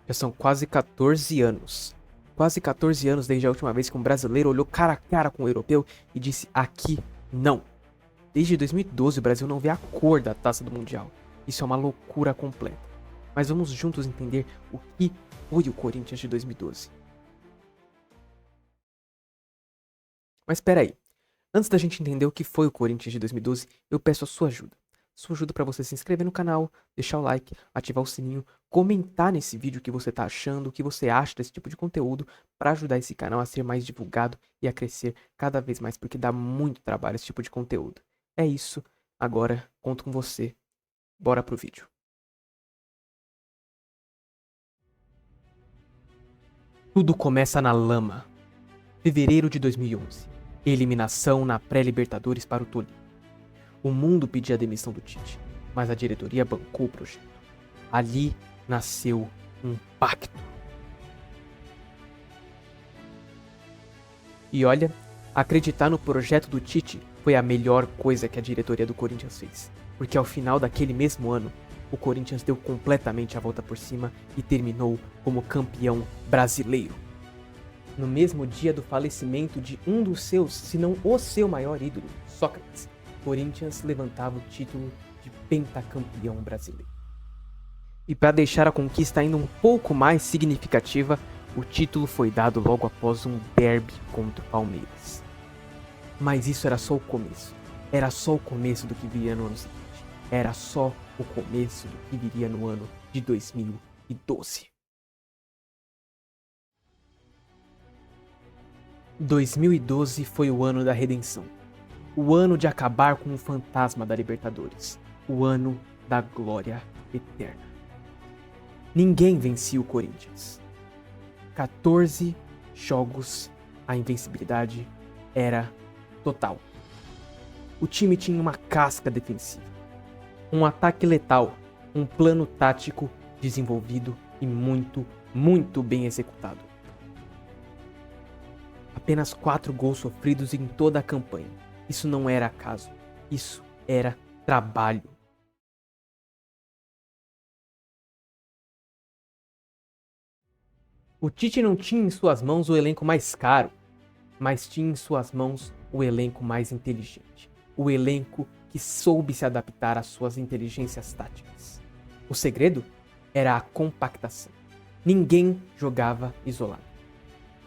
Já são quase 14 anos. Quase 14 anos desde a última vez que um brasileiro olhou cara a cara com um europeu e disse aqui não. Desde 2012 o Brasil não vê a cor da taça do Mundial. Isso é uma loucura completa. Mas vamos juntos entender o que foi o Corinthians de 2012. Mas espera aí. Antes da gente entender o que foi o Corinthians de 2012, eu peço a sua ajuda. Sua ajuda para você se inscrever no canal, deixar o like, ativar o sininho, comentar nesse vídeo o que você tá achando, o que você acha desse tipo de conteúdo, para ajudar esse canal a ser mais divulgado e a crescer cada vez mais, porque dá muito trabalho esse tipo de conteúdo. É isso. Agora, conto com você. Bora pro vídeo. Tudo começa na lama. Fevereiro de 2011. Eliminação na pré-Libertadores para o Tolima. O mundo pedia a demissão do Tite, mas a diretoria bancou o projeto. Ali nasceu um pacto. E olha, acreditar no projeto do Tite foi a melhor coisa que a diretoria do Corinthians fez, porque ao final daquele mesmo ano, o Corinthians deu completamente a volta por cima e terminou como campeão brasileiro. No mesmo dia do falecimento de um dos seus, se não o seu maior ídolo, Sócrates, Corinthians levantava o título de pentacampeão brasileiro. E para deixar a conquista ainda um pouco mais significativa, o título foi dado logo após um derby contra o Palmeiras. Mas isso era só o começo. Era só o começo do que viria no ano seguinte. Era só o começo do que viria no ano de 2012. 2012 foi o ano da redenção. O ano de acabar com o fantasma da Libertadores. O ano da glória eterna. Ninguém vencia o Corinthians. 14 jogos, a invencibilidade era total. O time tinha uma casca defensiva, um ataque letal, um plano tático desenvolvido e muito bem executado. Apenas 4 gols sofridos em toda a campanha. Isso não era acaso, isso era trabalho. O Tite não tinha em suas mãos o elenco mais caro, mas tinha em suas mãos o elenco mais inteligente. O elenco que soube se adaptar às suas inteligências táticas. O segredo era a compactação. Ninguém jogava isolado.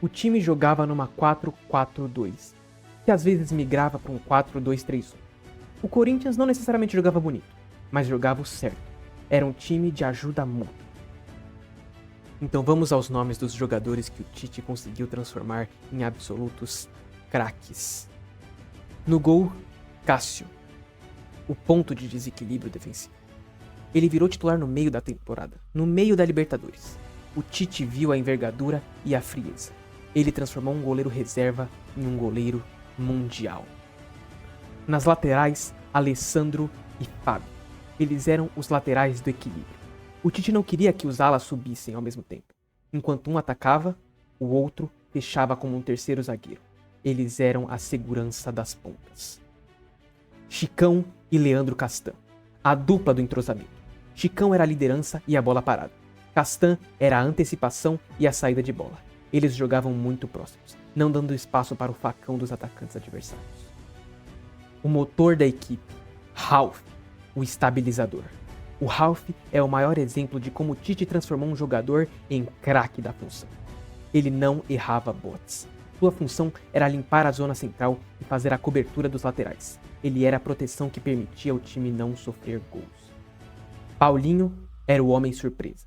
O time jogava numa 4-4-2, que às vezes migrava para um 4-2-3-1. O Corinthians não necessariamente jogava bonito, mas jogava o certo. Era um time de ajuda mútua. Então vamos aos nomes dos jogadores que o Tite conseguiu transformar em absolutos craques. No gol, Cássio, o ponto de desequilíbrio defensivo. Ele virou titular no meio da temporada, no meio da Libertadores. O Tite viu a envergadura e a frieza. Ele transformou um goleiro reserva em um goleiro mundial. Nas laterais, Alessandro e Fábio. Eles eram os laterais do equilíbrio. O Tite não queria que os alas subissem ao mesmo tempo. Enquanto um atacava, o outro fechava como um terceiro zagueiro. Eles eram a segurança das pontas. Chicão e Leandro Castan, a dupla do entrosamento. Chicão era a liderança e a bola parada. Castan era a antecipação e a saída de bola. Eles jogavam muito próximos, não dando espaço para o facão dos atacantes adversários. O motor da equipe, Ralf, o estabilizador. O Ralf é o maior exemplo de como o Tite transformou um jogador em craque da função. Ele não errava botes. Sua função era limpar a zona central e fazer a cobertura dos laterais. Ele era a proteção que permitia ao time não sofrer gols. Paulinho era o homem surpresa.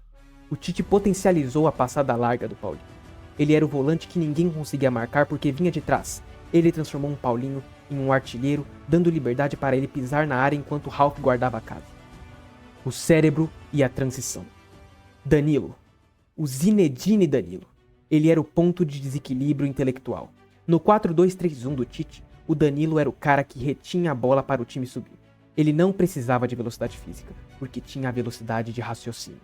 O Tite potencializou a passada larga do Paulinho. Ele era o volante que ninguém conseguia marcar porque vinha de trás. Ele transformou um Paulinho em um artilheiro, dando liberdade para ele pisar na área enquanto Ralf guardava a casa. O cérebro e a transição. Danilo. O Zinedine Danilo. Ele era o ponto de desequilíbrio intelectual. No 4-2-3-1 do Tite, o Danilo era o cara que retinha a bola para o time subir. Ele não precisava de velocidade física, porque tinha a velocidade de raciocínio.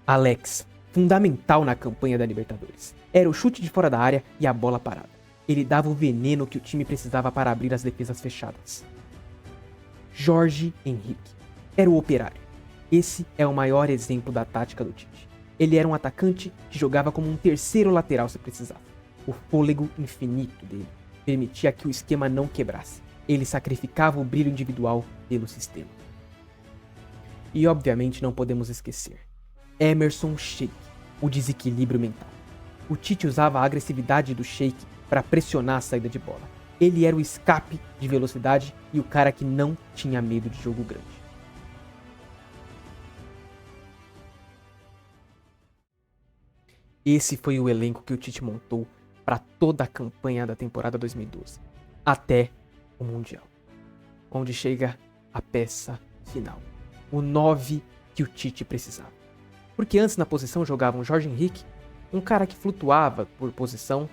Alex. Fundamental na campanha da Libertadores. Era o chute de fora da área e a bola parada. Ele dava o veneno que o time precisava para abrir as defesas fechadas. Jorge Henrique. Era o operário. Esse é o maior exemplo da tática do Tite. Ele era um atacante que jogava como um terceiro lateral se precisava. O fôlego infinito dele permitia que o esquema não quebrasse. Ele sacrificava o brilho individual pelo sistema. E obviamente não podemos esquecer Emerson Sheik, o desequilíbrio mental. O Tite usava a agressividade do Sheik para pressionar a saída de bola. Ele era o escape de velocidade e o cara que não tinha medo de jogo grande. Esse foi o elenco que o Tite montou para toda a campanha da temporada 2012, até o Mundial, onde chega a peça final, o 9 que o Tite precisava. Porque antes na posição jogavam Jorge Henrique, um cara que flutuava por posição,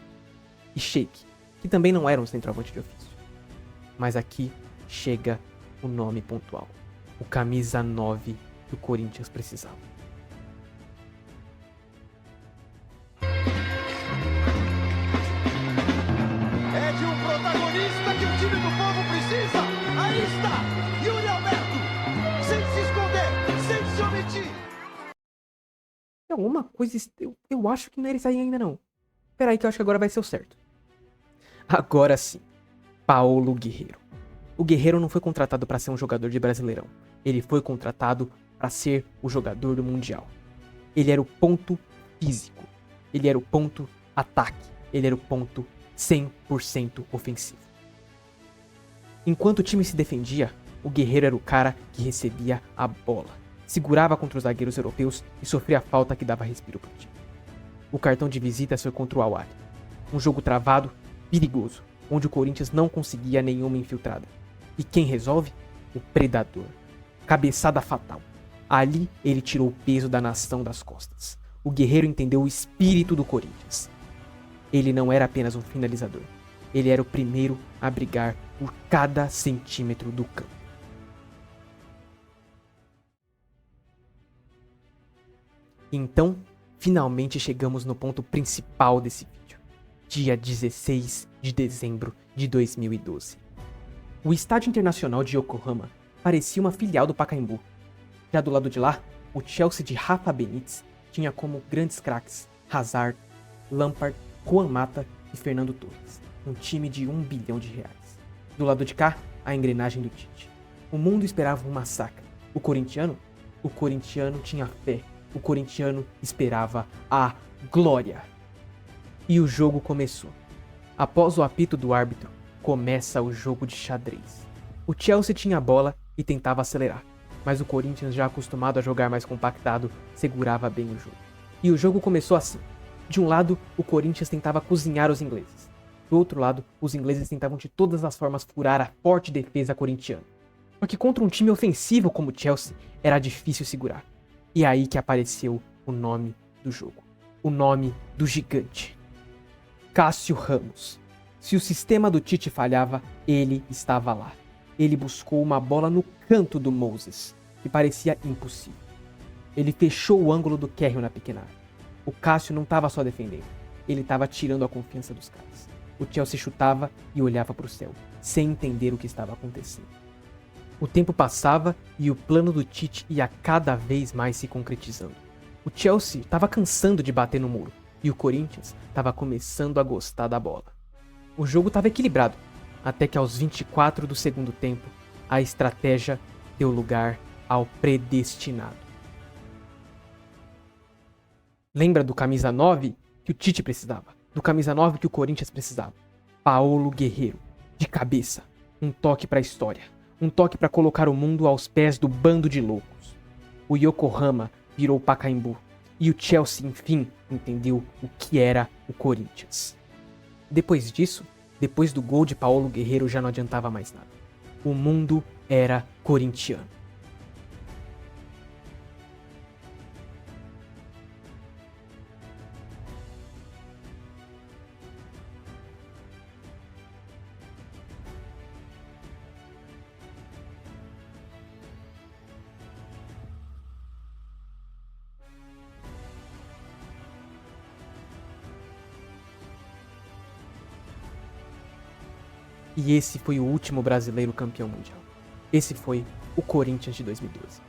e Sheik, que também não era um centroavante de ofício. Mas aqui chega o nome pontual, o camisa 9 que o Corinthians precisava. É de um protagonista que o time do povo precisa. Aí está, Yuri Alberto, sem se esconder, sem se omitir. Tem alguma coisa, eu acho que não era isso aí ainda não. Peraí que eu acho que agora vai ser o certo. Agora sim, Paulo Guerreiro. O Guerreiro não foi contratado para ser um jogador de Brasileirão. Ele foi contratado para ser o jogador do Mundial. Ele era o ponto físico. Ele era o ponto ataque. Ele era o ponto 100% ofensivo. Enquanto o time se defendia, o Guerreiro era o cara que recebia a bola, segurava contra os zagueiros europeus e sofria a falta que dava respiro pro time. O cartão de visita foi contra o Al-Ahly. Um jogo travado, perigoso, onde o Corinthians não conseguia nenhuma infiltrada. E quem resolve? O Predador. Cabeçada fatal. Ali ele tirou o peso da nação das costas. O Guerreiro entendeu o espírito do Corinthians. Ele não era apenas um finalizador. Ele era o primeiro a brigar por cada centímetro do campo. Então, finalmente chegamos no ponto principal desse vídeo. Dia 16 de dezembro de 2012. O Estádio Internacional de Yokohama parecia uma filial do Pacaembu. Já do lado de lá, o Chelsea de Rafa Benítez tinha como grandes craques Hazard, Lampard, Juan Mata e Fernando Torres, um time de R$1 bilhão. Do lado de cá, a engrenagem do Tite. O mundo esperava um massacre. O corintiano tinha fé. O corintiano esperava a glória. E o jogo começou. Após o apito do árbitro, começa o jogo de xadrez. O Chelsea tinha a bola e tentava acelerar, mas o Corinthians, já acostumado a jogar mais compactado, segurava bem o jogo. E o jogo começou assim. De um lado, o Corinthians tentava cozinhar os ingleses. Do outro lado, os ingleses tentavam de todas as formas furar a forte defesa corintiana. Só que contra um time ofensivo como o Chelsea, era difícil segurar. E é aí que apareceu o nome do jogo. O nome do gigante. Cássio Ramos. Se o sistema do Tite falhava, ele estava lá. Ele buscou uma bola no canto do Moses, que parecia impossível. Ele fechou o ângulo do Kerry na pequena área. O Cássio não estava só defendendo, ele estava tirando a confiança dos caras. O Chelsea chutava e olhava para o céu, sem entender o que estava acontecendo. O tempo passava e o plano do Tite ia cada vez mais se concretizando. O Chelsea estava cansando de bater no muro, e o Corinthians estava começando a gostar da bola. O jogo estava equilibrado, até que aos 24 do segundo tempo, a estratégia deu lugar ao predestinado. Lembra do camisa 9 que o Tite precisava? Do camisa 9 que o Corinthians precisava? Paulo Guerreiro, de cabeça, um toque para a história, um toque para colocar o mundo aos pés do bando de loucos. O Yokohama virou Pacaembu, e o Chelsea, enfim, entendeu o que era o Corinthians. Depois disso, depois do gol de Paulo Guerreiro, já não adiantava mais nada. O mundo era corintiano. E esse foi o último brasileiro campeão mundial. Esse foi o Corinthians de 2012.